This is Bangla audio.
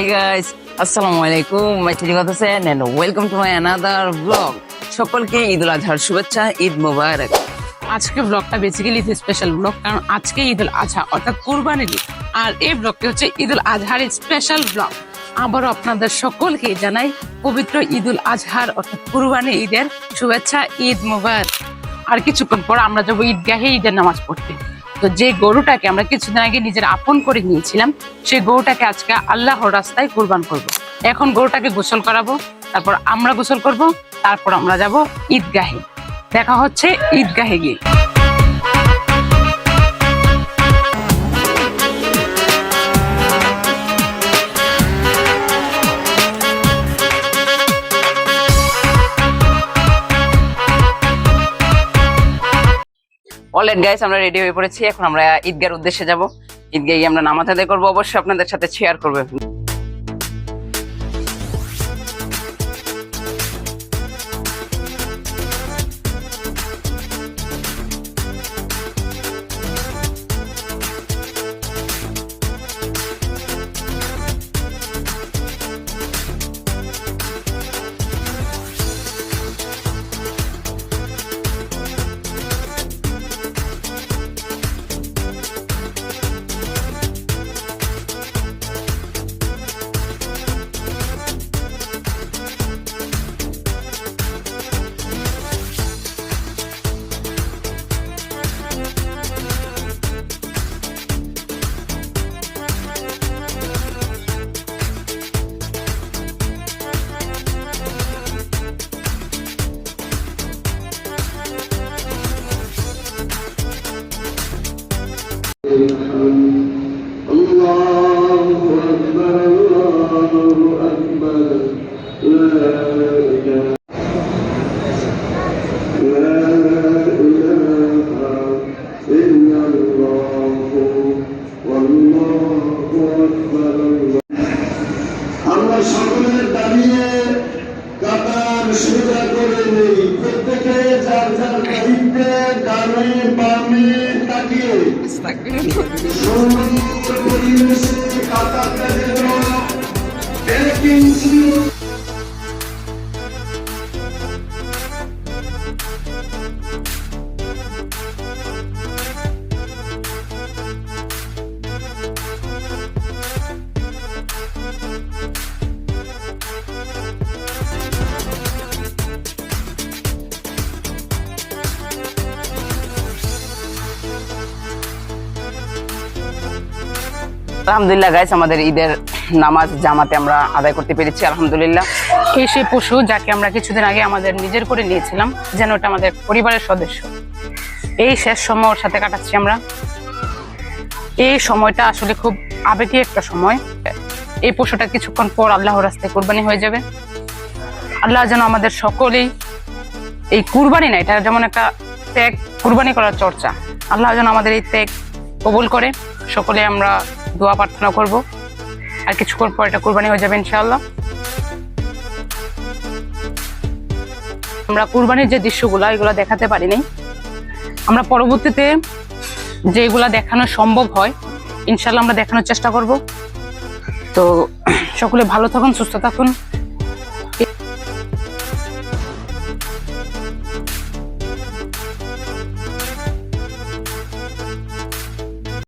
Hey guys, Assalamualaikum. My name is Hussein and welcome to my another vlog. সকলকে ঈদুল আজহার শুভেচ্ছা, ঈদ মোবারক। আজকে ব্লগটা বেসিক্যালি স্পেশাল ব্লগ, কারণ আজকে ঈদুল আজহা অর্থাৎ কুরবানির ঈদ। আর এই ব্লগটি হচ্ছে ঈদুল আজহার স্পেশাল ব্লগ। আবারও আপনাদের সকলকে জানাই পবিত্র ঈদুল আজহার অর্থাৎ কুরবানি ঈদের শুভেচ্ছা, ঈদ মোবারক। আর কিছুক্ষণ পর আমরা যাবো ঈদগাহে ঈদের নামাজ পড়তে। তো যে গরুটাকে আমরা কিছুদিন আগে নিজের আপন করে নিয়েছিলাম, সেই গরুটাকে আজকে আল্লাহর রাস্তায় কুরবান করব। এখন গরুটাকে গোসল করাবো, তারপর আমরা গোসল করব, তারপর আমরা যাব ঈদগাহে। দেখা হচ্ছে ঈদগাহে গিয়ে। অলরাইট গাইস, আমরা রেডি হয়ে পড়েছি। এখন আমরা ঈদগাহের উদ্দেশ্যে যাব। ঈদগাহে আমরা নামাজ আদায় করবো, অবশ্যই আপনাদের সাথে শেয়ার করবো। আমরা সকলের দাঁড়িয়ে কাতার সোজা করে নেই, প্রত্যেকে যার যার দায়িত্বে ডানে বামে তাকিয়ে সুন্দর পরিবেশে কাতারটা যেন এক ইঞ্চি আলহামদুলিল্লাহ গাইস, আমাদের ঈদের নামাজ জামাতে আমরা আদায় করতে পেরেছি আলহামদুলিল্লাহ। এই সেই পশু যাকে আমরা কিছুদিন আগে আমাদের নিজের করে নিয়েছিলাম, যেন ওটা আমাদের পরিবারের সদস্য। এই শেষ সময় ওর সাথে কাটাচ্ছি আমরা। এই সময়টা আসলে খুব আবেগী একটা সময়। এই পশুটা কিছুক্ষণ পর আল্লাহর রাস্তায় কুরবানি হয়ে যাবে। আল্লাহ যেন আমাদের সকলেই এই কুরবানি না, এটা যেমন একটা ত্যাগ, কুরবানি করার চর্চা, আল্লাহ যেন আমাদের এই ত্যাগ কবুল করে। সকলে আমরা দোয়া প্রার্থনা করব। আর কিছুক্ষণ পর এটা কুরবানি হয়ে যাবে ইনশাআল্লাহ। আমরা কুরবানির যে দৃশ্যগুলো এগুলো দেখাতে পারিনি, আমরা পরবর্তীতে যেগুলা দেখানো সম্ভব হয় ইনশাআল্লাহ আমরা দেখানোর চেষ্টা করব। তো সকলে ভালো থাকুন, সুস্থ থাকুন।